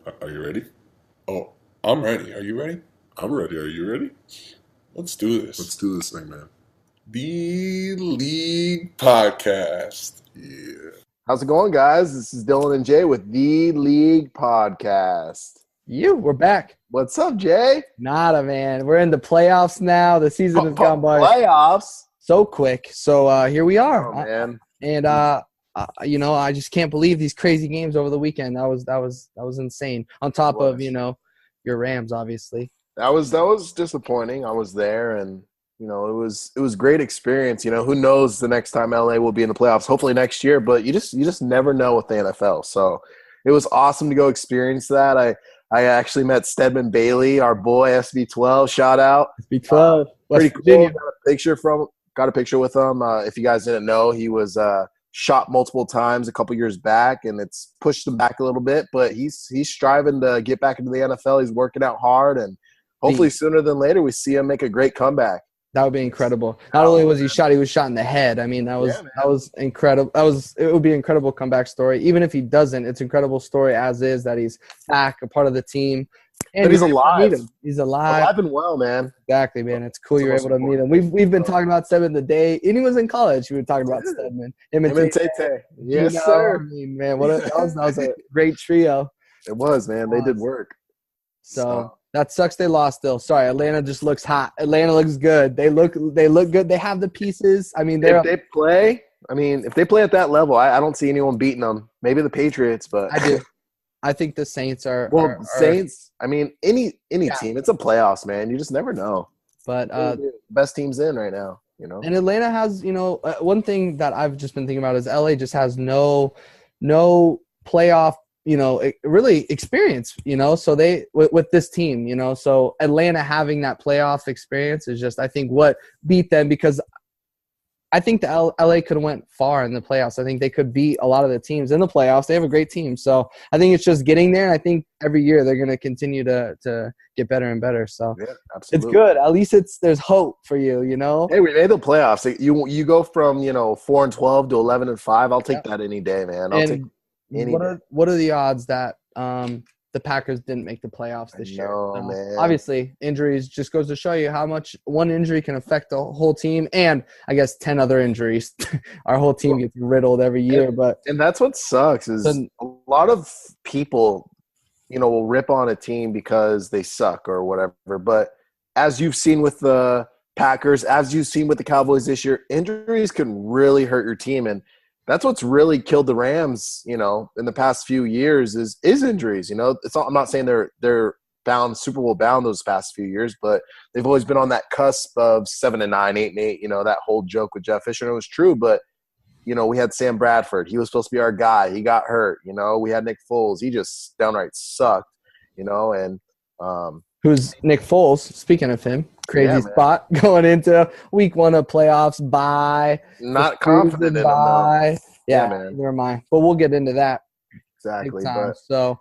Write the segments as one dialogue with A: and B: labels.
A: Are you ready? Oh, I'm ready. Are you ready?
B: I'm ready. Are you ready?
A: Let's do
B: Let's
A: this.
B: do this thing, man.
A: The League Podcast.
B: Yeah.
C: How's it going, guys? This is Dylan and Jay with the League Podcast.
D: We're back.
C: What's up, Jay?
D: Nada, man. We're in the playoffs now. The season has gone by
C: Playoffs.
D: so quick. So here we are.
C: Oh man,
D: And I just can't believe these crazy games over the weekend. That was insane. On top of your Rams, obviously.
C: that was disappointing. I was there, and it was great experience. Who knows the next time LA will be in the playoffs? Hopefully next year, but you just never know with the NFL. So it was awesome to go experience that. I actually met Stedman Bailey, our boy SB12. Shout out.
D: B12.
C: Pretty
D: West
C: cool.
D: Virginia.
C: Got a picture with him. If you guys didn't know, he was shot multiple times a couple years back, and it's pushed him back a little bit. But he's striving to get back into the NFL. He's working out hard, and hopefully sooner than later we see him make a great comeback.
D: That would be incredible. Not only was he was shot in the head. I mean, that was incredible. It would be an incredible comeback story. Even if he doesn't, it's an incredible story as is that he's back, a part of the team. And
C: But he's alive.
D: He's alive.
C: Alive and well, man.
D: Exactly, man. It's cool you're
C: It's
D: able to meet him. We've been talking about Stedman the day, and he was in college. We were talking about Stedman. Him and Tate.
C: Yes, sir.
D: I mean, man, that was a great trio.
C: It was, man. They did work.
D: So that sucks they lost still. Sorry, Atlanta just looks hot. Atlanta looks good. They look good. They have the pieces. I mean,
C: if they play at that level, I don't see anyone beating them. Maybe the Patriots, but
D: I do. I think the Saints are
C: Saints. I mean, any team. It's a playoffs, man. You just never know.
D: But
C: best teams in right now,
D: And Atlanta has, one thing that I've just been thinking about is LA just has no playoff, really experience, So they with this team, so Atlanta having that playoff experience is just, I think, what beat them, because I think the LA could have went far in the playoffs. I think they could beat a lot of the teams in the playoffs. They have a great team. So I think it's just getting there. And I think every year they're going to continue to get better and better. So
C: yeah, absolutely.
D: It's good. At least there's hope for you,
C: Hey, we made the playoffs. You go from, 4-12 to 11-5. I'll take that any day, man. I'll take any day.
D: What are the odds that the Packers didn't make the playoffs this year?
C: Man.
D: Obviously, injuries just goes to show you how much one injury can affect the whole team, and I guess 10 other injuries. Our whole team gets riddled every year.
C: And that's what sucks is a lot of people, will rip on a team because they suck or whatever. But as you've seen with the Packers, as you've seen with the Cowboys this year, injuries can really hurt your team. And that's what's really killed the Rams, in the past few years is injuries. I'm not saying they're Super Bowl bound those past few years, but they've always been on that cusp of 7-9, 8-8. That whole joke with Jeff Fisher, and it was true. But we had Sam Bradford. He was supposed to be our guy. He got hurt. We had Nick Foles. He just downright sucked. And
D: who's Nick Foles? Speaking of him, crazy spot going into week 1 of playoffs. Bye.
C: Not confident in him. No.
D: Yeah,
C: man.
D: never mind. But we'll get into that.
C: Exactly.
D: So,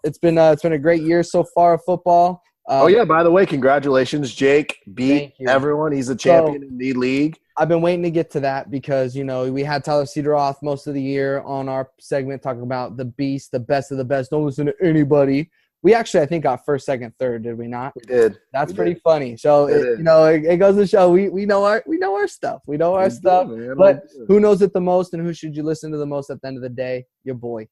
D: it's been a great year so far of football.
C: By the way, congratulations, Jake beat everyone. He's a champion in the league.
D: I've been waiting to get to that because we had Tyler Cedroff most of the year on our segment talking about the beast, the best of the best. Don't listen to anybody. We actually, I think, got first, second, third. Did we not?
C: We did.
D: That's pretty funny. So it goes to show we know our stuff. We know our stuff. But who knows it the most, and who should you listen to the most at the end of the day? Your boy.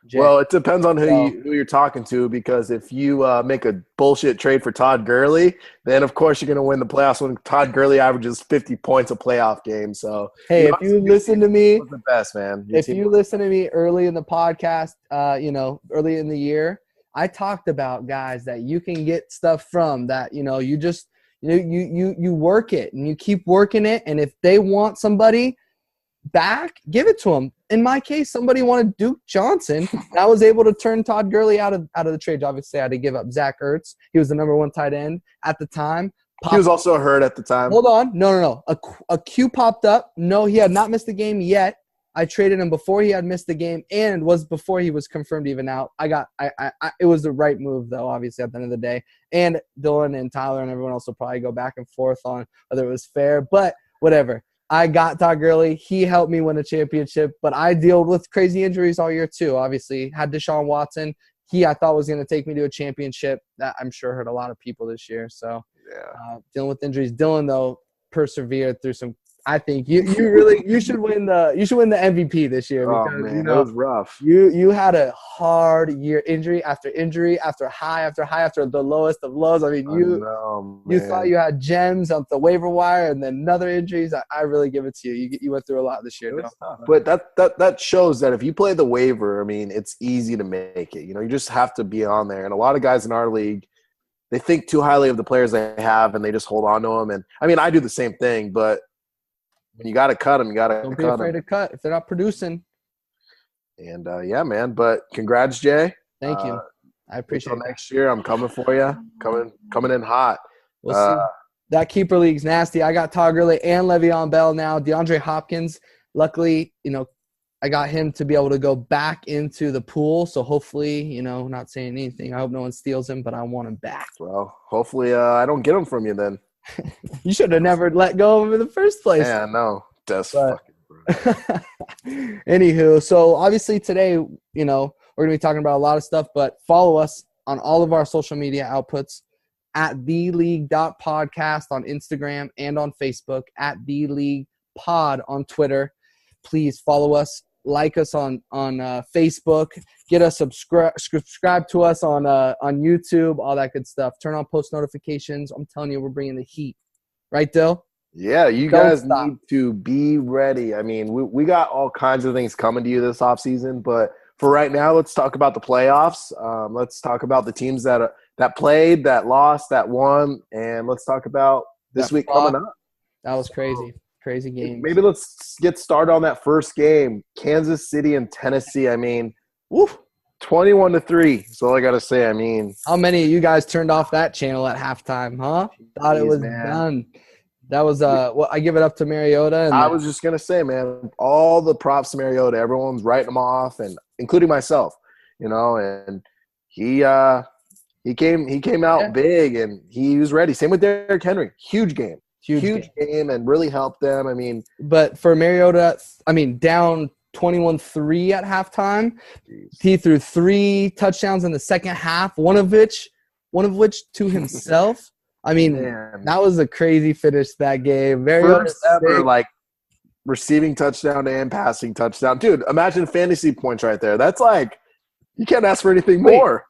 D: Jay.
C: Well, it depends on who you're talking to, because if you make a bullshit trade for Todd Gurley, then of course you're going to win the playoffs when Todd Gurley averages 50 points a playoff game. So
D: hey, if you listen to me,
C: the best, man.
D: If you listen to me early in the podcast, early in the year, I talked about guys that you can get stuff from that you just you work it and you keep working it, and if they want somebody back, give it to them. In my case, somebody wanted Duke Johnson, and I was able to turn Todd Gurley out of the trade. Obviously, I had to give up Zach Ertz. He was the number 1 tight end at the time.
C: He was also hurt at the time.
D: Hold on. No. A Q popped up. No, he had not missed the game yet. I traded him before he had missed the game and was before he was confirmed even out. It was the right move, though, obviously, at the end of the day. And Dylan and Tyler and everyone else will probably go back and forth on whether it was fair, but whatever. I got Todd Gurley. He helped me win a championship, but I dealt with crazy injuries all year too. Obviously, had Deshaun Watson. I thought was going to take me to a championship. That I'm sure hurt a lot of people this year. So dealing with injuries. Dylan, though, persevered through some. I think you should win the MVP this year because
C: man, it was rough.
D: You had a hard year, injury after high after the lowest of lows. I mean, you thought you had gems on the waiver wire, and then another injuries. I really give it to you. You went through a lot this year.
C: But that shows that if you play the waiver, I mean, it's easy to make it. You just have to be on there. And a lot of guys in our league, they think too highly of the players they have, and they just hold on to them. And I mean, I do the same thing, but when you got to cut them, you got to cut them.
D: Don't be afraid to cut if they're not producing.
C: And, man. But congrats, Jay.
D: Thank you. I appreciate it.
C: Next year, I'm coming for you. Coming in hot.
D: We'll see. That keeper league's nasty. I got Todd Gurley and Le'Veon Bell now. DeAndre Hopkins, luckily, I got him to be able to go back into the pool. So hopefully, not saying anything. I hope no one steals him, but I want him back.
C: Well, hopefully I don't get him from you then.
D: You should have never let go of him in the first place.
C: Yeah, no. That's fucking brutal.
D: Anywho, so obviously today, we're going to be talking about a lot of stuff, but follow us on all of our social media outputs at theleague.podcast on Instagram and on Facebook, at theleaguepod on Twitter. Please follow us, like us on Facebook, get us subscribe to us on YouTube, all that good stuff. Turn on post notifications. I'm telling you, we're bringing the heat. Right, Dill?
C: Yeah, you guys need to be ready. I mean, we got all kinds of things coming to you this offseason, but for right now, let's talk about the playoffs. Let's talk about the teams that played, that lost, that won, and let's talk about this week coming up.
D: That was crazy. Crazy game.
C: Maybe let's get started on that first game, Kansas City and Tennessee. I mean, 21-3. That's all I got to say. I mean,
D: how many of you guys turned off that channel at halftime, huh? Thought it was done. That was I give it up to Mariota.
C: I was just gonna say, man, all the props to Mariota. Everyone's writing them off, and including myself. And he came out big, and he was ready. Same with Derrick Henry. Huge game. Huge game, and really helped them. I mean,
D: but for Mariota, down 21-3 at halftime, he threw 3 touchdowns in the second half. One of which to himself. I mean, that was a crazy finish to that game.
C: First ever, receiving touchdown and passing touchdown. Dude, imagine fantasy points right there. That's you can't ask for anything more.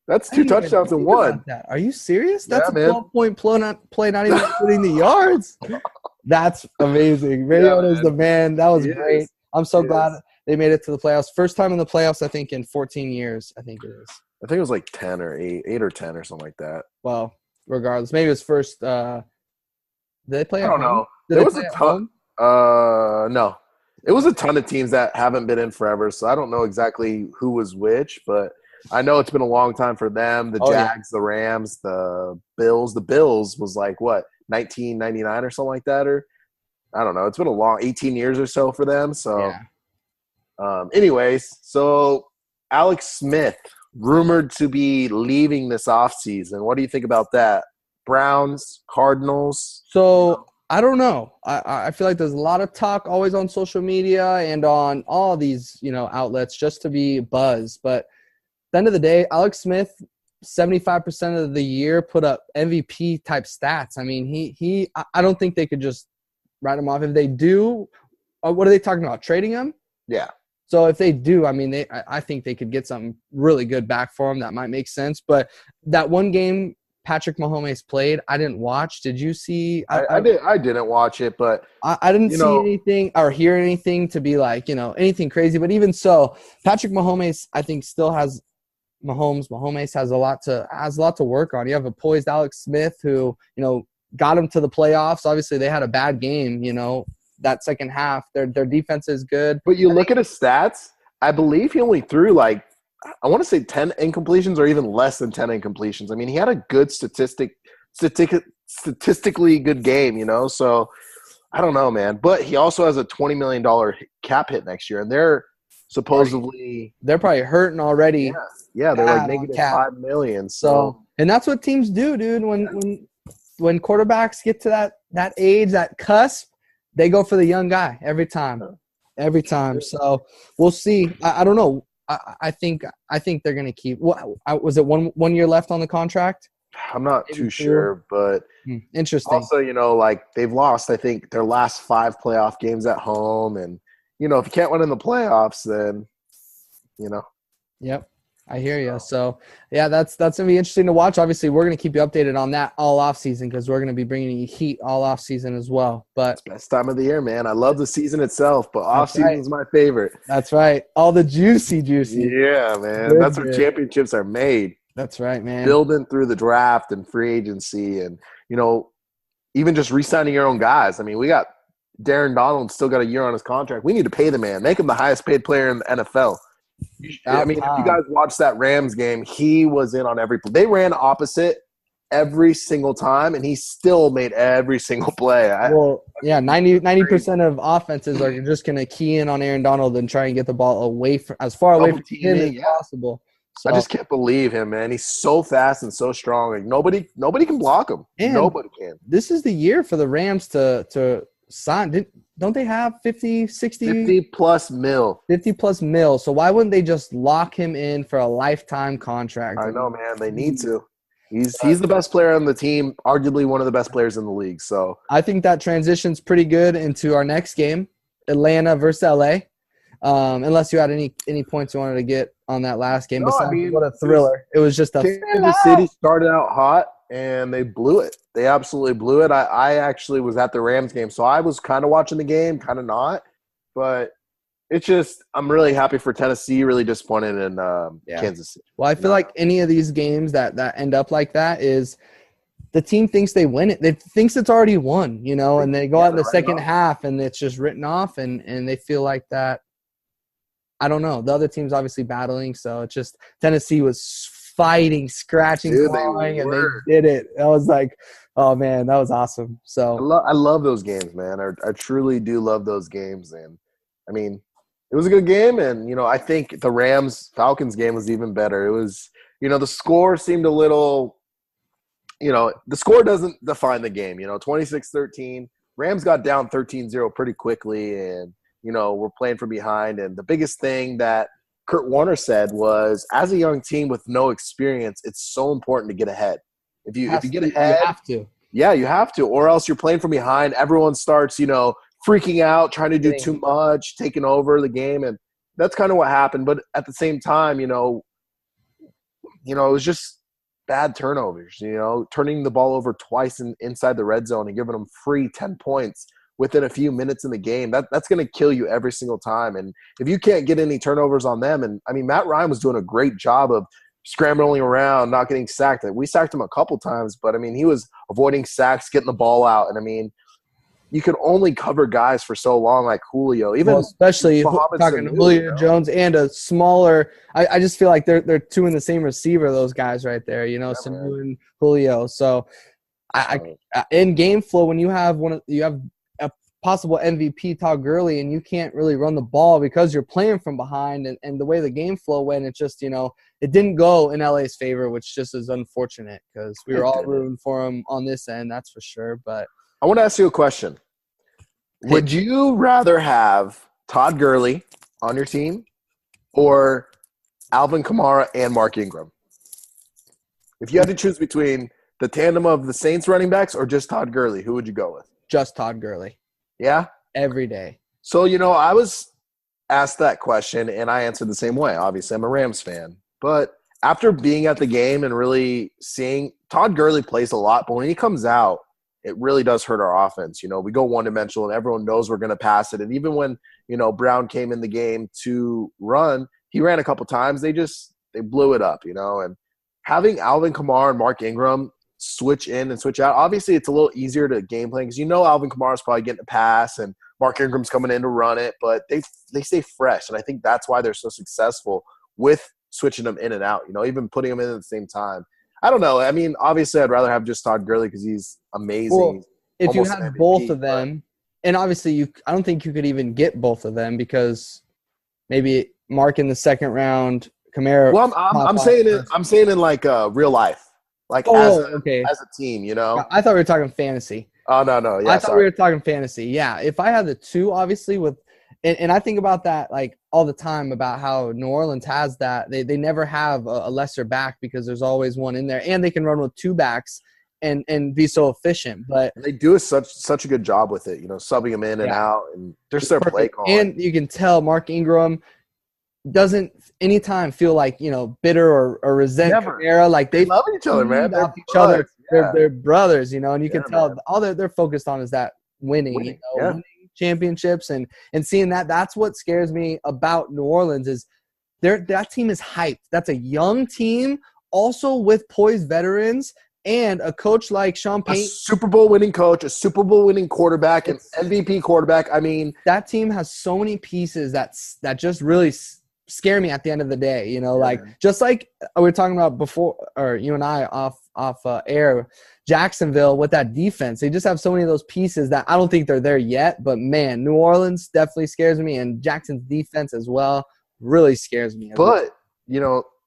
C: That's 2 touchdowns in one.
D: Are you serious? That's a 12-point play, not even including the yards. That's amazing. Mariota's the man. That was great. I'm so glad they made it to the playoffs. First time in the playoffs, I think, in 14 years, I think it is.
C: I think it was 10 or 8 or 10 or something like that.
D: Well, regardless. Maybe it was first did they play at home?
C: I don't know. There was a ton. No. It was a ton of teams that haven't been in forever, so I don't know exactly who was which, but I know it's been a long time for them. The Jags, the Rams, the Bills. The Bills was 1999 or something like that, or I don't know. It's been a long 18 years or so for them. So, anyways, so Alex Smith rumored to be leaving this offseason. What do you think about that? Browns, Cardinals?
D: So I don't know. I feel like there's a lot of talk always on social media and on all these outlets just to be buzz, but at the end of the day, Alex Smith, 75% of the year put up MVP type stats. I mean, I don't think they could just write him off. If they do, what are they talking about? Trading him?
C: Yeah.
D: So if they do, I think they could get something really good back for him. That might make sense. But that one game Patrick Mahomes played, I didn't watch. Did you see?
C: I didn't watch it, but
D: I didn't see anything or hear anything to be anything crazy. But even so, Patrick Mahomes, I think, still has Mahomes has a lot to work on. You have a poised Alex Smith who, got him to the playoffs. Obviously, they had a bad game, that second half. Their defense is good.
C: But you look at his stats, I believe he only threw I want to say 10 incompletions or even less than 10 incompletions. I mean, he had a good statistically good game, so I don't know, man. But he also has a $20 million cap hit next year, and they're supposedly
D: – they're probably hurting already.
C: Yeah, they're negative $5 million. So
D: and that's what teams do, dude. When quarterbacks get to that age, that cusp, they go for the young guy every time. So we'll see. I don't know. I think they're going to keep. What was it? 1 year left on the contract?
C: I'm not
D: Maybe
C: too
D: 2?
C: sure, but
D: Interesting.
C: also, like they've lost, I think, their last 5 playoff games at home. And, if you can't win in the playoffs, then,
D: Yep. I hear you. So, yeah, that's going to be interesting to watch. Obviously, we're going to keep you updated on that all off season because we're going to be bringing you heat all off season as well. But
C: it's best time of the year, man. I love the season itself, but off
D: right.
C: season's my favorite.
D: That's right. All the juicy.
C: Yeah, man.
D: Good,
C: That's where championships are made.
D: That's right, man.
C: Building through the draft and free agency and, even just re-signing your own guys. I mean, we got Darren Donald still got a year on his contract. We need to pay the man. Make him the highest paid player in the NFL. I mean, if you guys watched that Rams game, he was in on every play. They ran opposite every single time, and he still made every single play.
D: 90% of offenses are just going to key in on Aaron Donald and try and get the ball as far away from him as possible. So,
C: I just can't believe him, man. He's so fast and so strong. Like nobody can block him. Nobody can.
D: This is the year for the Rams to sign. Don't they have 50, 60?
C: 50 plus mil.
D: 50 plus mil. So why wouldn't they just lock him in for a lifetime contract?
C: I know, man. They need to. He's the best player on the team, arguably one of the best players in the league. So
D: I think that transitions pretty good into our next game, Atlanta versus LA. Unless you had any points you wanted to get on that last game. What a thriller. It was just a
C: Kansas City started out hot and they blew it. They absolutely blew it. I actually was at the Rams game, so I was kind of watching the game, kind of not. But it's just I'm really happy for Tennessee, really disappointed in Kansas City.
D: Well, I feel like any of these games that end up like that is the team thinks they win it. They thinks it's already won, and they go out in the second half and it's just written off and they feel like that. I don't know. The other team's obviously battling, so it's just Tennessee was fighting, scratching, clawing, and they did it. I was like, oh, man, that was awesome. So
C: I love those games, man. I truly do love those games. And, I mean, it was a good game. And, I think the Rams-Falcons game was even better. It was, the score seemed a little – the score doesn't define the game. 26-13. Rams got down 13-0 pretty quickly, and – we're playing from behind. And the biggest thing that Kurt Warner said was, as a young team with no experience, it's so important to get ahead. If you get ahead,
D: you have to.
C: Yeah, you have to. Or else you're playing from behind. Everyone starts, freaking out, trying to do too much, taking over the game. And that's kind of what happened. But at the same time, it was just bad turnovers, turning the ball over twice inside the red zone and giving them free 10 points within a few minutes in the game. That's going to kill you every single time. And if you can't get any turnovers on them, and I mean, Matt Ryan was doing a great job of scrambling around, not getting sacked. We sacked him a couple times, but I mean, he was avoiding sacks, getting the ball out. And I mean, you could only cover guys for so long, like Julio,
D: especially talking to Julio Jones and a smaller. I just feel like they're two in the same receiver. Those guys right there, Sanu and Julio. So, in game flow, when you have a possible MVP Todd Gurley and you can't really run the ball because you're playing from behind, and the way the game flow went, it just it didn't go in LA's favor, which just is unfortunate because we were all rooting for him on this end, that's for sure. But
C: I want to ask you a question. Would you rather have Todd Gurley on your team or Alvin Kamara and Mark Ingram? If you had to choose between the tandem of the Saints running backs or just Todd Gurley, who would you go with?
D: Just Todd Gurley.
C: Yeah?
D: Every day.
C: So, I was asked that question, and I answered the same way. Obviously, I'm a Rams fan. But after being at the game and really seeing – Todd Gurley plays a lot, but when he comes out, it really does hurt our offense. We go one-dimensional, and everyone knows we're going to pass it. And even when, Brown came in the game to run, he ran a couple times. They blew it up, And having Alvin Kamara and Mark Ingram switch in and switch out, obviously it's a little easier to game plan because Alvin Kamara's probably getting a pass and Mark Ingram's coming in to run it, but they stay fresh. And I think that's why they're so successful with switching them in and out, even putting them in at the same time. I don't know. I mean, obviously I'd rather have just Todd Gurley because he's amazing.
D: Well, if you had both of them, and obviously I don't think you could even get both of them because maybe Mark in the second round, Kamara.
C: Well, I'm saying it like real life. Like as a team,
D: I thought we were talking fantasy.
C: Oh, no. Yeah,
D: I thought we were talking fantasy. Yeah. If I had the two, obviously, with And I think about that like all the time about how New Orleans has that. They never have a lesser back because there's always one in there, and they can run with two backs and be so efficient. But
C: And they do such a good job with it, subbing them in and out, and just their play calling.
D: And you can tell Mark Ingram doesn't anytime feel like bitter or resent Kamara. Like they
C: love each other, man.
D: They're each other. Yeah. They're brothers, and you can tell man. All they're focused on is that winning. Winning championships and seeing that's what scares me about New Orleans is that team is hyped. That's a young team, also with poised veterans and a coach like Sean Payton,
C: a Super Bowl winning coach, a Super Bowl winning quarterback, an MVP quarterback. I mean,
D: that team has so many pieces that just really scare me at the end of the day. Like just like we were talking about before, or you and I off air. Jacksonville with that defense, they just have so many of those pieces that I don't think they're there yet. But man, New Orleans definitely scares me, and Jackson's defense as well really scares me.
C: But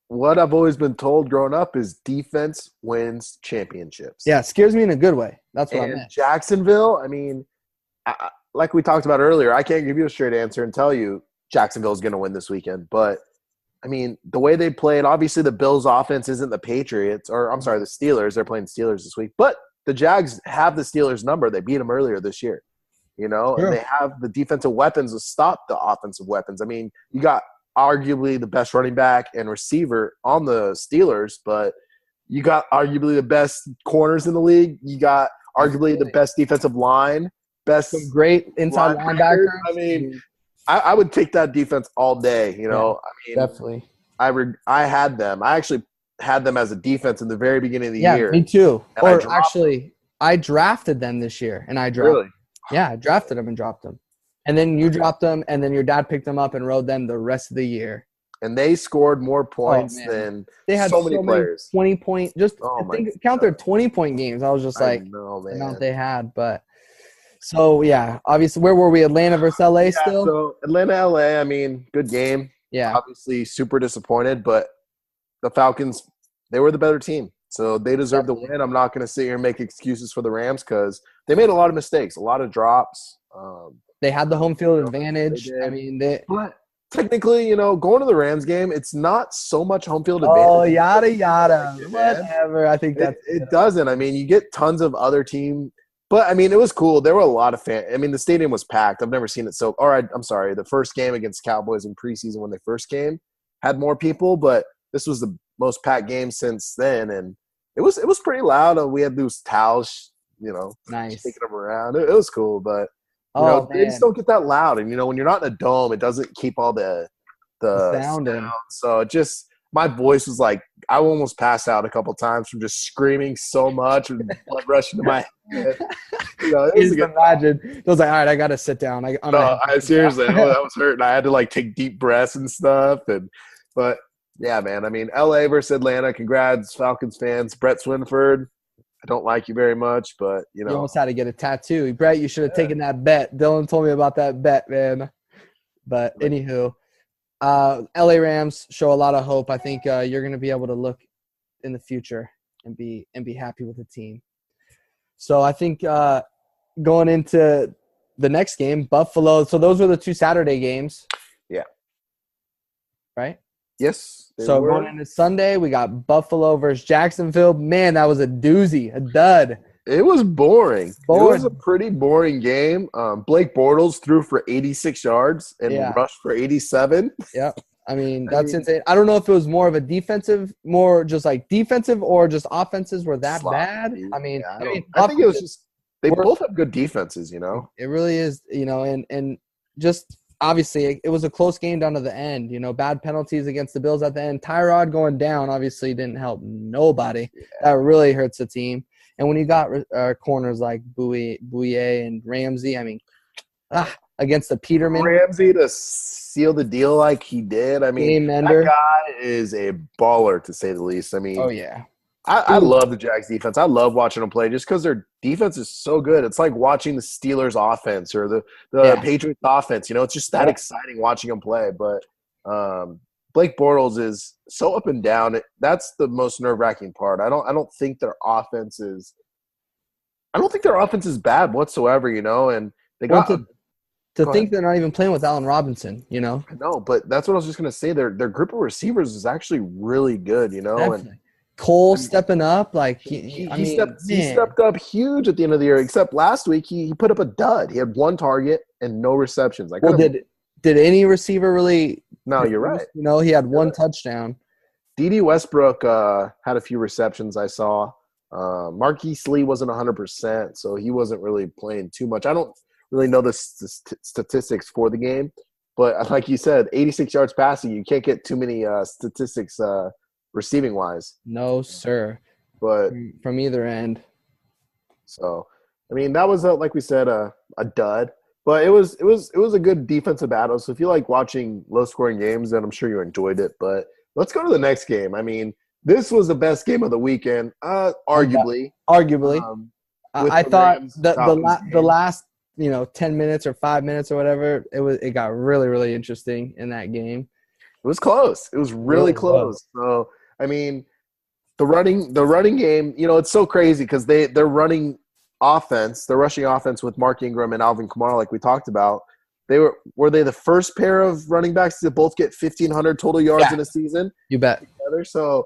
C: what I've always been told growing up is defense wins championships.
D: Yeah, it scares me in a good way. That's what I meant.
C: Jacksonville, I mean, like we talked about earlier, I can't give you a straight answer and tell you Jacksonville is going to win this weekend, but I mean, the way they played, obviously the Bills' offense isn't the Patriots, or I'm sorry, the Steelers. They're playing Steelers this week. But the Jags have the Steelers' number. They beat them earlier this year,
D: Sure.
C: And they have the defensive weapons to stop the offensive weapons. I mean, you got arguably the best running back and receiver on the Steelers, but you got arguably the best corners in the league. You got arguably the best defensive line,
D: some great inside linebackers.
C: I mean – I would take that defense all day, I mean,
D: definitely.
C: I had them. I actually had them as a defense in the very beginning of the year.
D: Yeah, me too. Or actually, I drafted them this year, and I dropped.
C: Really?
D: Yeah, I drafted them and dropped them, and then you dropped them, and then your dad picked them up and rode them the rest of the year.
C: And they scored more points than
D: they had
C: so many players.
D: 20-point, count their 20-point games. I was just like,
C: the
D: amount they had, but. So, yeah, obviously, where were we? Atlanta versus LA still?
C: So, Atlanta, LA, I mean, good game.
D: Yeah.
C: Obviously, super disappointed, but the Falcons, they were the better team. So, they deserve the win. I'm not going to sit here and make excuses for the Rams because they made a lot of mistakes, a lot of drops.
D: They had the home field advantage. I mean,
C: but technically, going to the Rams game, it's not so much home field advantage.
D: Oh, yada, yada. Whatever. I think
C: it doesn't. I mean, you get tons of other team. But, I mean, it was cool. There were a lot of fans. I mean, the stadium was packed. I've never seen it so – I'm sorry. The first game against Cowboys in preseason when they first came had more people, but this was the most packed game since then. And it was pretty loud. We had those towels,
D: nice.
C: taking them around. It was cool, but, they just don't get that loud. And, when you're not in a dome, it doesn't keep all the
D: sound in.
C: So it just – my voice was like, I almost passed out a couple times from just screaming so much and blood rushing to my head.
D: Imagine. I was like, all right, I got to sit down.
C: Seriously, I was hurting. I had to take deep breaths and stuff. But yeah, man, I mean, LA versus Atlanta. Congrats, Falcons fans. Brett Swinford, I don't like you very much, but
D: You almost had to get a tattoo. Brett, you should have taken that bet. Dylan told me about that bet, man. But anywho. LA Rams show a lot of hope. I think you're going to be able to look in the future and be happy with the team. So I think going into the next game, Buffalo. So those were the two Saturday games.
C: Yeah.
D: Right?
C: Yes.
D: So going into Sunday, we got Buffalo versus Jacksonville. Man, that was a doozy, a dud.
C: It was boring. It was a pretty boring game. Blake Bortles threw for 86 yards and rushed for 87.
D: Yeah. I mean, that's insane. I don't know if it was more of a defensive or just offenses were that bad. I mean,
C: I think it was just they both have good defenses,
D: It really is, and just obviously it was a close game down to the end, bad penalties against the Bills at the end. Tyrod going down obviously didn't help nobody. Yeah. That really hurts the team. And when you got corners like Bouye and Ramsey, I mean, against the Peterman.
C: Ramsey to seal the deal like he did. I mean, that guy is a baller, to say the least. I mean,
D: oh, yeah.
C: I love the Jags defense. I love watching them play just because their defense is so good. It's like watching the Steelers offense or the Patriots offense. It's just that exciting watching them play. But Blake Bortles is so up and down. That's the most nerve-wracking part. I don't think their offense is bad whatsoever, and they got
D: to think they're not even playing with Allen Robinson, you know?
C: No, but that's what I was just going to say. Their group of receivers is actually really good, you know?
D: Definitely. And Cole stepping up, like
C: he stepped up huge at the end of the year. Except last week, he put up a dud. He had 1 target and no receptions.
D: Did any receiver really?
C: No, you're right.
D: You know, he had 1 touchdown.
C: D.D. Westbrook had a few receptions I saw. Marquise Lee wasn't 100%, so he wasn't really playing too much. I don't really know the statistics for the game, but like you said, 86 yards passing, you can't get too many statistics receiving wise.
D: No, sir.
C: But
D: from either end.
C: So, I mean, that was like we said, a dud. But it was a good defensive battle. So if you like watching low scoring games, then I'm sure you enjoyed it. But let's go to the next game. I mean, this was the best game of the weekend, arguably.
D: I thought the last 10 minutes or 5 minutes or whatever, it got really, really interesting in that game.
C: It was close. It was really close. So I mean, the running game, it's so crazy because they're running offense, they're rushing offense with Mark Ingram and Alvin Kamara, like we talked about. Were they the first pair of running backs to both get 1,500 total yards in a season?
D: You bet.
C: Together? So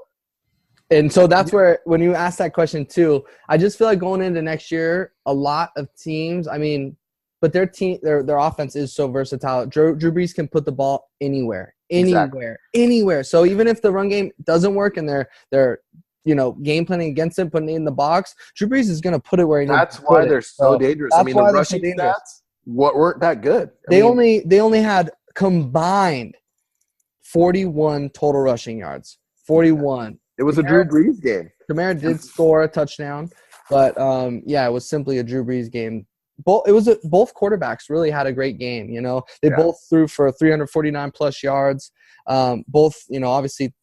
D: that's where, when you ask that question too, I just feel like going into next year, a lot of teams, I mean, but their offense is so versatile. Drew Brees can put the ball anywhere. So even if the run game doesn't work and they're game planning against it, putting it in the box, Drew Brees is going to put it where he needs to put it.
C: That's why they're so dangerous. I mean, the rushing stats weren't that good. They
D: only had combined 41 total rushing yards. 41.
C: It was a Drew Brees game.
D: Kamara did score a touchdown, but it was simply a Drew Brees game. Both quarterbacks really had a great game. They both threw for 349 plus yards. Both obviously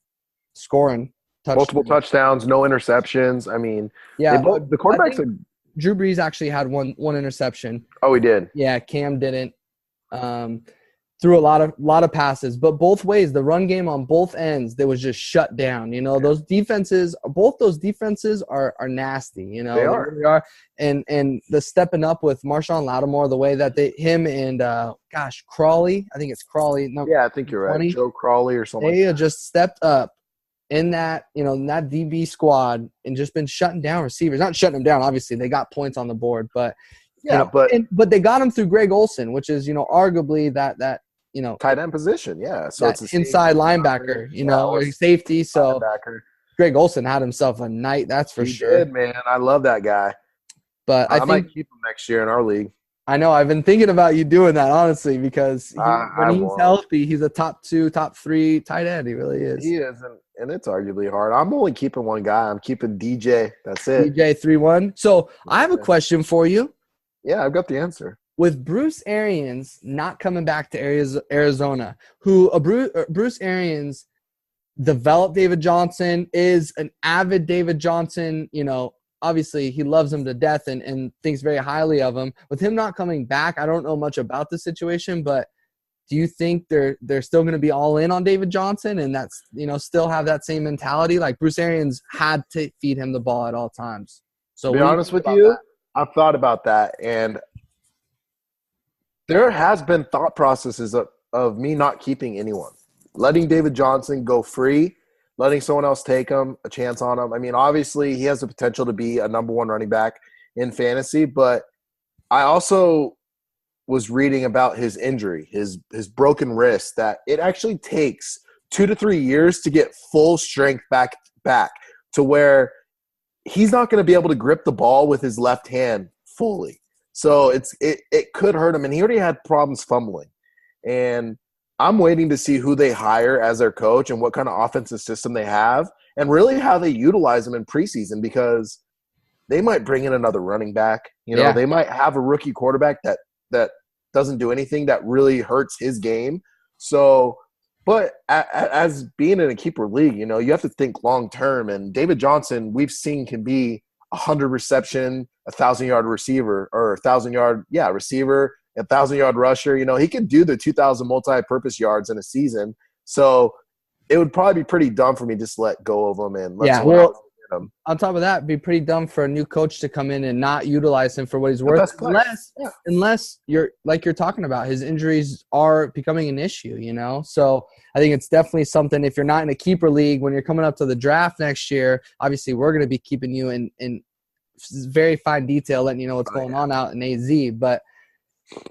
D: scoring
C: multiple touchdowns, no interceptions. I mean, the quarterbacks.
D: Drew Brees actually had one interception.
C: Oh, he did.
D: Yeah, Cam didn't. Threw a lot of passes, but both ways, the run game on both ends, they was just shut down. Those defenses, both those defenses are nasty. They are. And the stepping up with Marshawn Lattimore, the way that him and Crawley, I think it's Crawley. No,
C: yeah, I think you're right. Joe Crawley or something.
D: They just stepped up in that in that DB squad and just been shutting down receivers. Not shutting them down, obviously they got points on the board, but but they got them through Greg Olsen, which is arguably that
C: tight end position, so
D: it's inside linebacker, or safety. So linebacker. Greg Olsen had himself a night, that's for sure.
C: He did, man. I love that guy.
D: But I
C: might keep him next year in our league.
D: I know. I've been thinking about you doing that, honestly, because when he's healthy, he's a top 2, top 3 tight end. He really is.
C: He is, and it's arguably hard. I'm only keeping one guy. I'm keeping DJ. That's it.
D: DJ 3-1. So I have a question for you.
C: Yeah, I've got the answer.
D: With Bruce Arians not coming back to Arizona, who Bruce Arians developed David Johnson, is an avid David Johnson, obviously he loves him to death and thinks very highly of him. With him not coming back, I don't know much about the situation, but do you think they're still going to be all in on David Johnson and that's, still have that same mentality? Like Bruce Arians had to feed him the ball at all times. So
C: to be honest with you, I've thought about that, and there has been thought processes of me not keeping anyone, letting David Johnson go free, letting someone else take him, a chance on him. I mean, obviously he has the potential to be a number 1 running back in fantasy, but I also was reading about his injury, his broken wrist, that it actually takes 2 to 3 years to get full strength back to where he's not going to be able to grip the ball with his left hand fully. So it could hurt him, and he already had problems fumbling. And I'm waiting to see who they hire as their coach and what kind of offensive system they have and really how they utilize him in preseason, because they might bring in another running back. They might have a rookie quarterback that doesn't do anything that really hurts his game. So, but as being in a keeper league, you have to think long term. And David Johnson, we've seen, can be 100 reception, 1,000-yard receiver, or 1,000-yard receiver, 1,000-yard rusher. He could do the 2,000 multi-purpose yards in a season. So it would probably be pretty dumb for me just to let go of him and let someone else
D: on top of that, it'd be pretty dumb for a new coach to come in and not utilize him for what he's worth, unless you're talking about, his injuries are becoming an issue, So I think it's definitely something, if you're not in a keeper league, when you're coming up to the draft next year, obviously we're going to be keeping you in very fine detail, letting you know what's going on out in AZ, but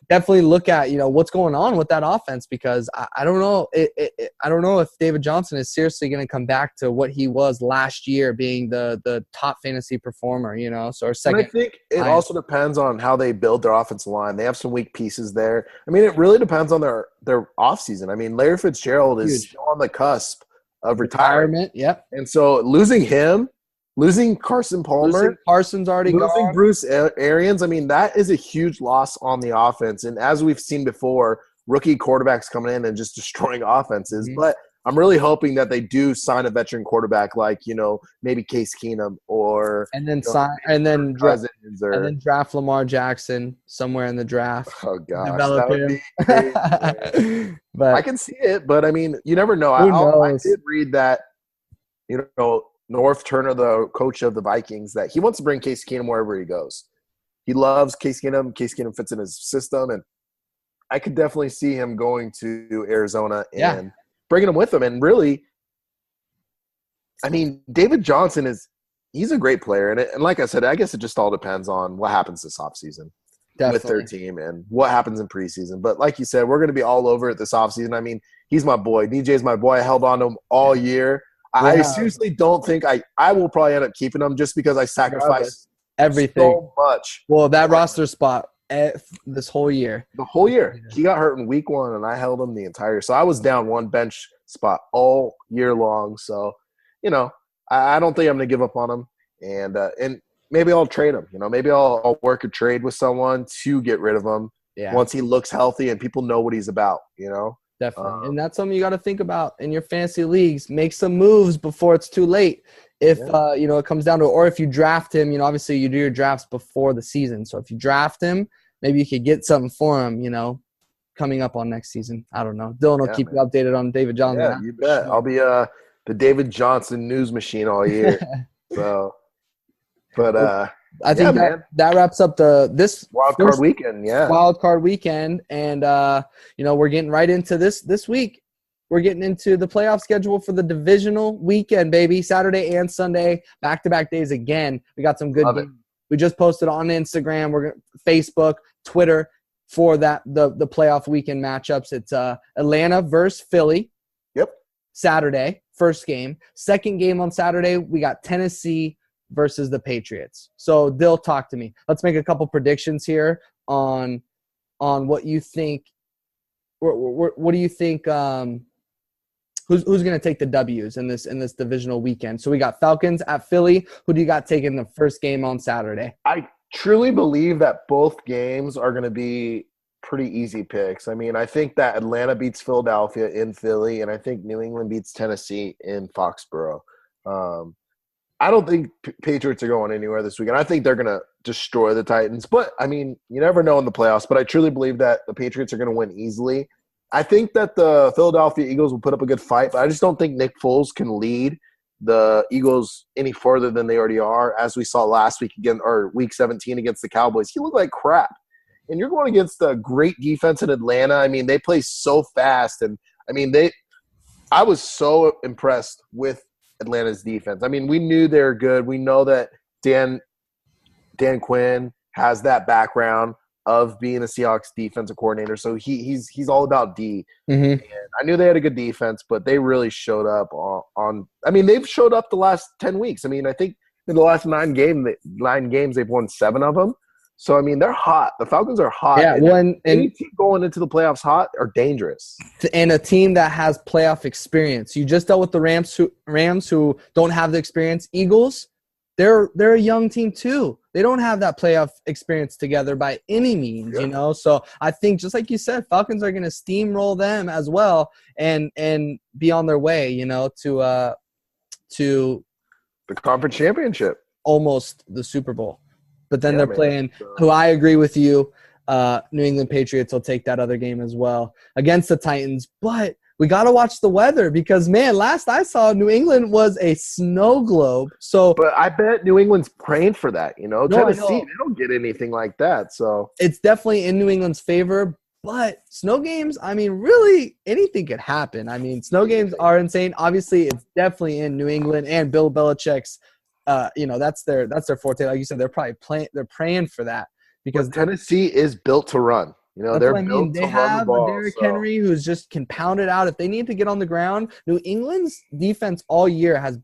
D: definitely look at what's going on with that offense, because I don't know I don't know if David Johnson is seriously going to come back to what he was last year, being the top fantasy performer, so our second.
C: And I think it also depends on how they build their offensive line. They have some weak pieces there. I mean, it really depends on their offseason. I mean, Larry Fitzgerald is on the cusp of retirement.
D: Yep.
C: And so losing him, losing Carson Palmer.
D: Carson's already gone.
C: Losing Bruce Arians. I mean, that is a huge loss on the offense. And as we've seen before, rookie quarterbacks coming in and just destroying offenses. Mm-hmm. But I'm really hoping that they do sign a veteran quarterback like, maybe Case Keenum or –
D: and then draft Lamar Jackson somewhere in the draft.
C: Oh, gosh.
D: Develop him.
C: But I can see it, but, I mean, you never know. I did read that, North Turner, the coach of the Vikings, that he wants to bring Case Keenum wherever he goes. He loves Case Keenum. Case Keenum fits in his system, and I could definitely see him going to Arizona and bringing him with him. And really, I mean, David Johnson he's a great player. And like I said, I guess it just all depends on what happens this offseason with their team and what happens in preseason. But like you said, we're going to be all over it this offseason. I mean, he's my boy. DJ's my boy. I held on to him all year. Yeah. I seriously don't think I will probably end up keeping him just because I sacrificed
D: everything
C: so much.
D: Well, that roster spot this whole year.
C: The whole year. Yeah. He got hurt in week 1, and I held him the entire year. So I was down one bench spot all year long. So, I don't think I'm going to give up on him. And maybe I'll trade him. Maybe I'll work a trade with someone to get rid of him once he looks healthy and people know what he's about,
D: Definitely. And that's something you got to think about in your fantasy leagues. Make some moves before it's too late. If, it comes down to, or if you draft him, obviously you do your drafts before the season. So if you draft him, maybe you could get something for him, coming up on next season. I don't know. Dylan will keep you updated on David Johnson.
C: Yeah, you bet. I'll be the David Johnson news machine all year. So, but
D: I think that wraps up this
C: wild card weekend. Yeah,
D: wild card weekend, and we're getting right into this week. We're getting into the playoff schedule for the divisional weekend, baby. Saturday and Sunday, back-to-back days again. We got some good games. We just posted on Instagram, Facebook, Twitter for the playoff weekend matchups. It's Atlanta versus Philly.
C: Yep.
D: Saturday, first game. Second game on Saturday, we got Tennessee versus the Patriots. So, Dill, talk to me. Let's make a couple predictions here on what you think. What do you think? Who's going to take the W's in this divisional weekend? So we got Falcons at Philly. Who do you got taking the first game on Saturday?
C: I truly believe that both games are going to be pretty easy picks. I mean, I think that Atlanta beats Philadelphia in Philly, and I think New England beats Tennessee in Foxborough. I don't think Patriots are going anywhere this weekend. I think they're going to destroy the Titans. But, I mean, you never know in the playoffs. But I truly believe that the Patriots are going to win easily. I think that the Philadelphia Eagles will put up a good fight, but I just don't think Nick Foles can lead the Eagles any further than they already are, as we saw last week again, or week 17 against the Cowboys. He looked like crap. And you're going against a great defense in Atlanta. I mean, they play so fast. And, I mean, I was so impressed with Atlanta's defense. I mean, we knew they were good. We know that Dan Quinn has that background of being a Seahawks defensive coordinator. So he's all about D. Mm-hmm. And I knew they had a good defense, but they really showed up on – I mean, they've showed up the last 10 weeks. I mean, I think in the last 9 games, they've won 7 of them. So, I mean, they're hot. The Falcons are hot.
D: Yeah,
C: any team going into the playoffs hot are dangerous.
D: And a team that has playoff experience. You just dealt with the Rams who don't have the experience. Eagles, they're a young team too. They don't have that playoff experience together by any means, So I think, just like you said, Falcons are going to steamroll them as well and be on their way, to
C: the conference championship,
D: almost the Super Bowl. But then they're playing, who I agree with you, New England Patriots will take that other game as well against the Titans. But we got to watch the weather because, man, last I saw, New England was a snow globe. So,
C: But I bet New England's praying for that.
D: No, I
C: Tennessee,
D: know.
C: they don't get anything like that. So
D: it's definitely in New England's favor. But snow games, I mean, really anything could happen. I mean, snow games are insane. Obviously, it's definitely in New England and Bill Belichick's. That's their forte. Like you said, they're praying for that because
C: Tennessee is built to run.
D: that's
C: They're
D: what I mean.
C: built
D: They
C: to run the
D: have
C: ball.
D: a Derrick Henry who's just can pound it out. If they need to get on the ground, New England's defense all year has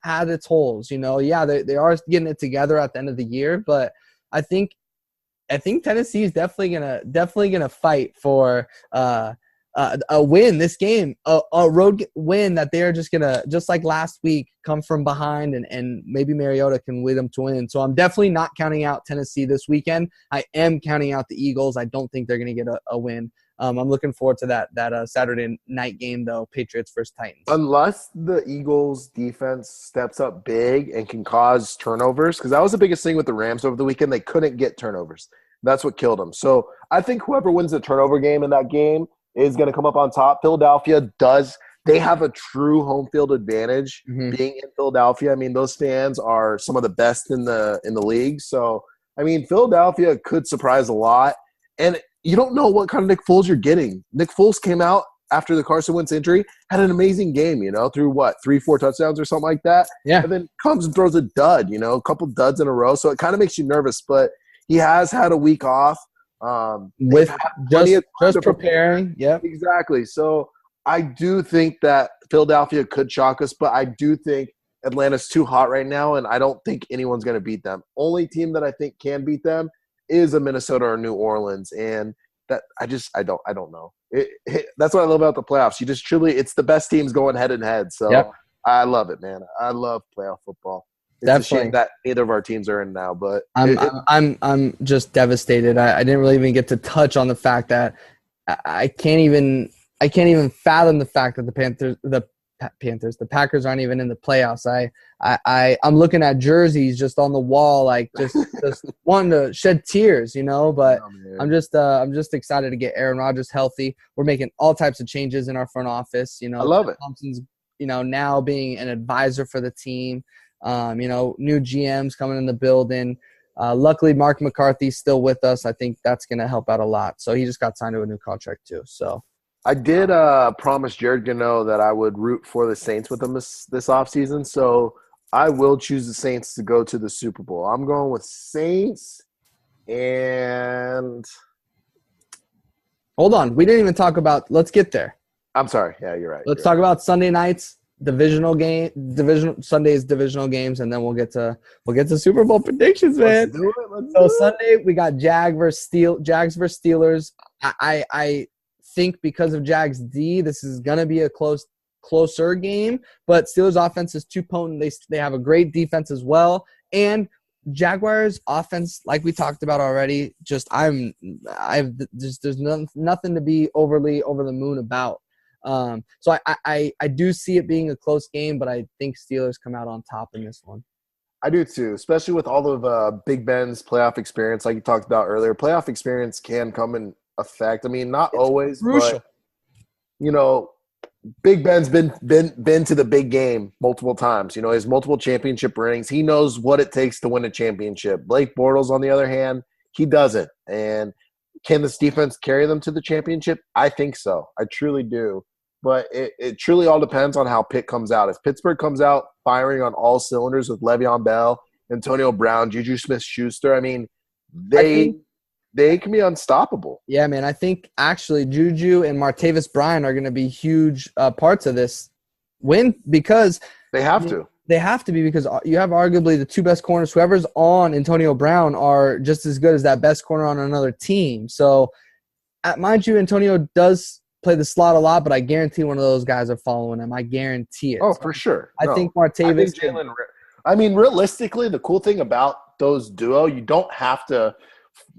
D: had its holes. Yeah, they are getting it together at the end of the year, but I think Tennessee is definitely gonna fight for a win this game, a road win that they're just like last week, come from behind and maybe Mariota can lead them to win. So I'm definitely not counting out Tennessee this weekend. I am counting out the Eagles. I don't think they're gonna get a win. I'm looking forward to that Saturday night game though, Patriots versus Titans.
C: Unless the Eagles defense steps up big and can cause turnovers, because that was the biggest thing with the Rams over the weekend. They couldn't get turnovers. That's what killed them. So I think whoever wins the turnover game in that game is going to come up on top. Philadelphia they have a true home field advantage being in Philadelphia. I mean, those fans are some of the best in the league. So, I mean, Philadelphia could surprise a lot. And you don't know what kind of Nick Foles you're getting. Nick Foles came out after the Carson Wentz injury, had an amazing game, threw 3-4 touchdowns or something like that.
D: Yeah.
C: And then comes and throws a dud, a couple duds in a row. So it kind of makes you nervous, but he has had a week off.
D: With just preparing. Yeah,
C: exactly. So I do think that Philadelphia could shock us, but I do think Atlanta's too hot right now, and I don't think anyone's going to beat them. Only team that I think can beat them is a Minnesota or New Orleans, and that I don't know. That's what I love about the playoffs. You just it's the best teams going head and head. So yep. I love it, man. I love playoff football. It's
D: Definitely.
C: a shame that neither of our teams are in now, but
D: I'm just devastated. I didn't really even get to touch on the fact that I can't even fathom the fact that the Packers aren't even in the playoffs. I'm looking at jerseys just on the wall, like just wanting to shed tears, But I'm just excited to get Aaron Rodgers healthy. We're making all types of changes in our front office.
C: I love it.
D: Thompson's now being an advisor for the team. New GMs coming in the building. Luckily, Mark McCarthy's still with us. I think that's going to help out a lot. So he just got signed to a new contract too. So
C: I did promise Jared Gano that I would root for the Saints with him this offseason. So I will choose the Saints to go to the Super Bowl. I'm going with Saints and
D: – hold on. We didn't even talk about – let's get there.
C: I'm sorry. Yeah, you're right.
D: Let's talk about Sunday nights. Sunday's divisional games, and then we'll get to Super Bowl predictions, man.
C: Let's do it.
D: Sunday we got Jags versus Steelers. I think because of Jags D, this is gonna be a closer game, but Steelers offense is too potent. They have a great defense as well, and Jaguars offense, like we talked about already, there's nothing to be overly over the moon about. So I do see it being a close game, but I think Steelers come out on top in this one.
C: I do too, especially with all of Big Ben's playoff experience, like you talked about earlier. Playoff experience can come in effect. I mean, not always,
D: crucial.
C: But Big Ben's been to the big game multiple times. His multiple championship rings. He knows what it takes to win a championship. Blake Bortles, on the other hand, he doesn't. And can this defense carry them to the championship? I think so. I truly do. But it truly all depends on how Pitt comes out. If Pittsburgh comes out firing on all cylinders with Le'Veon Bell, Antonio Brown, Juju Smith-Schuster, I mean, they can be unstoppable.
D: Yeah, man. I think actually Juju and Martavis Bryant are going to be huge parts of this win because
C: they have to.
D: They have to be because you have arguably the two best corners. Whoever's on Antonio Brown are just as good as that best corner on another team. So, mind you, Antonio does play the slot a lot, but I guarantee one of those guys are following him. I guarantee it.
C: Oh, for sure.
D: I think Martavis.
C: I mean, realistically, the cool thing about those duo, you don't have to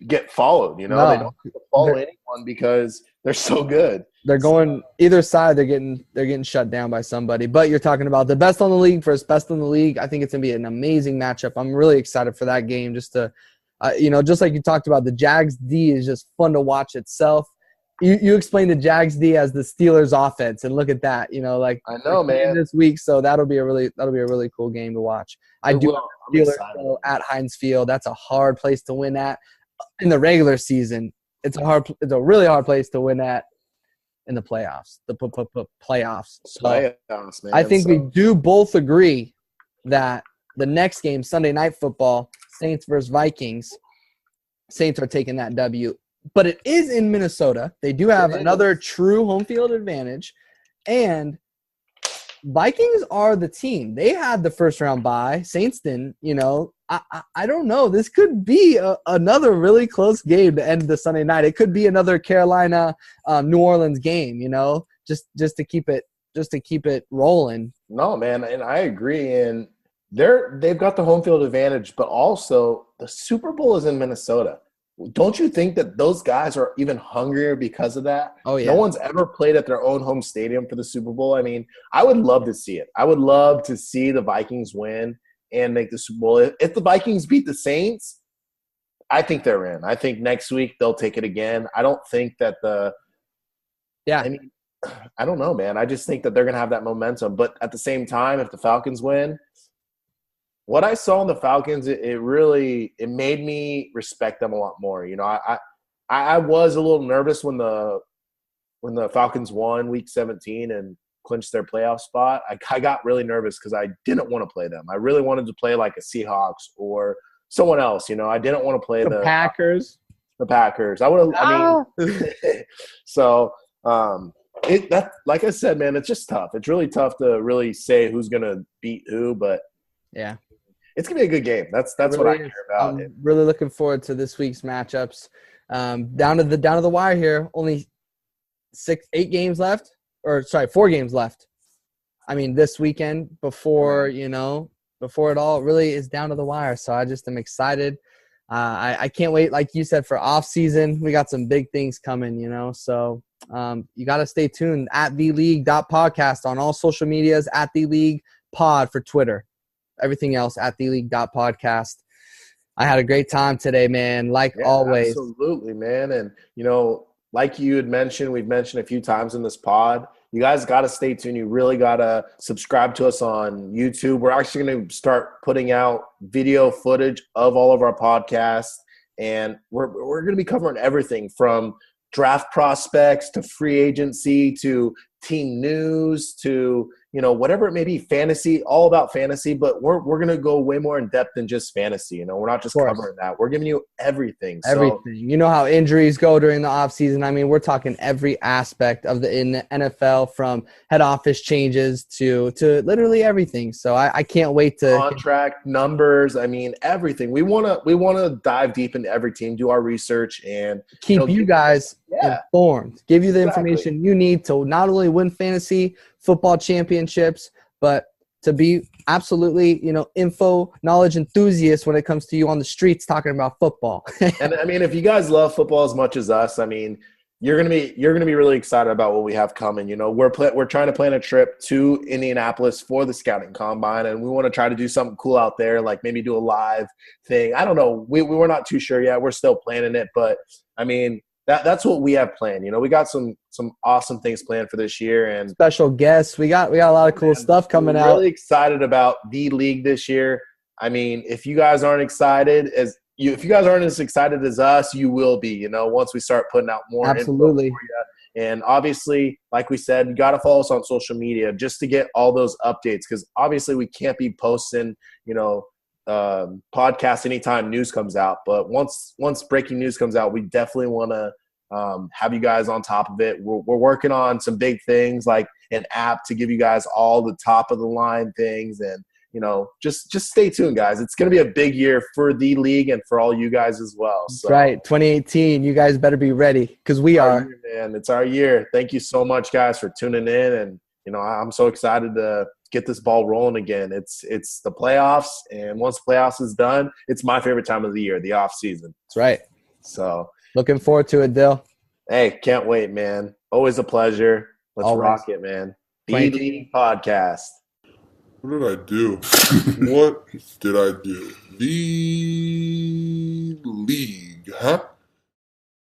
C: get followed. They don't have to follow anyone because they're so good.
D: They're going either side. They're getting shut down by somebody. But you're talking about the best on the league versus best in the league. I think it's gonna be an amazing matchup. I'm really excited for that game. Just to, just like you talked about, the Jags D is just fun to watch itself. you explained the Jags D as the Steelers offense, and look at that. Like
C: I know, man.
D: this week, so that'll be a really cool game to watch. I do have the Steelers though, at Heinz Field. That's a hard place to win at in the regular season. It's a really hard place to win at in the playoffs. The playoffs. So
C: playoffs, man.
D: I think we do both agree that the next game, Sunday Night Football, Saints versus Vikings, Saints are taking that W. But it is in Minnesota. They do have another true home field advantage. And Vikings are the team. They had the first round bye. Saints didn't. I don't know. This could be another really close game to end the Sunday night. It could be another Carolina, New Orleans game. Just to keep it rolling.
C: No, man, and I agree. And they've got the home field advantage, but also the Super Bowl is in Minnesota. Don't you think that those guys are even hungrier because of that?
D: Oh, yeah.
C: No one's ever played at their own home stadium for the Super Bowl. I mean, I would love to see it. I would love to see the Vikings win and make the Super Bowl. If the Vikings beat the Saints, I think they're in. I think next week they'll take it again. I don't think that I don't know, man. I just think that they're going to have that momentum. But at the same time, if the Falcons win – what I saw in the Falcons, it made me respect them a lot more. I was a little nervous when the Falcons won Week 17 and clinched their playoff spot. I got really nervous because I didn't want to play them. I really wanted to play like a Seahawks or someone else. I didn't want to play the
D: Packers.
C: The Packers. I would have. So like I said, man, it's just tough. It's really tough to really say who's gonna beat who, but
D: yeah.
C: It's going to be a good game. That's really what I care about.
D: I'm really looking forward to this week's matchups. Down to the wire here. Only 4 games left. I mean, this weekend before it all really is down to the wire. So I just am excited. I can't wait, like you said, for off season. We got some big things coming, So you got to stay tuned at theleague.podcast on all social medias, at theleaguepod for Twitter. Everything else at theleague.podcast. I had a great time today, man, always.
C: Absolutely, man. And, like you had mentioned, we've mentioned a few times in this pod, you guys got to stay tuned. You really got to subscribe to us on YouTube. We're actually going to start putting out video footage of all of our podcasts, and we're going to be covering everything from draft prospects to free agency to team news to whatever it may be, fantasy, all about fantasy, but we're going to go way more in depth than just fantasy. We're not just covering that. We're giving you everything.
D: Everything. How injuries go during the offseason. I mean, we're talking every aspect of the NFL, from head office changes to literally everything. So I can't wait to
C: contract numbers. I mean, everything. We want to dive deep into every team, do our research, and
D: keep you guys informed, give you the information you need to not only win fantasy football championships, but to be absolutely, info knowledge enthusiasts when it comes to you on the streets talking about football.
C: And I mean, if you guys love football as much as us, I mean, you're gonna be really excited about what we have coming. We're trying to plan a trip to Indianapolis for the scouting combine, and we want to try to do something cool out there, like maybe do a live thing. I don't know. We're not too sure yet. We're still planning it, but I mean, that's what we have planned. We got some awesome things planned for this year, and
D: special guests. We got a lot of cool stuff coming out.
C: Really excited about the league this year. I mean, if you guys aren't excited as excited as us, you will be. Once we start putting out more
D: absolutely
C: info for you. And obviously, like we said, you got to follow us on social media just to get all those updates, because obviously we can't be posting, podcast anytime news comes out. But once breaking news comes out, we definitely want to have you guys on top of it. We're working on some big things, like an app to give you guys all the top of the line things, and just stay tuned, guys. It's going to be a big year for the league and for all you guys as well. So,
D: right, 2018. You guys better be ready, because we are.
C: Man, it's our year. Thank you so much, guys, for tuning in, and I'm so excited to get this ball rolling again. It's the playoffs, and once playoffs is done, it's my favorite time of the year, the off season.
D: That's right.
C: So
D: looking forward to it, Dill.
C: Hey, can't wait, man. Always a pleasure. Let's
D: Always.
C: rock it, man. The League Podcast.
A: What did I do? What did I do? The League, huh?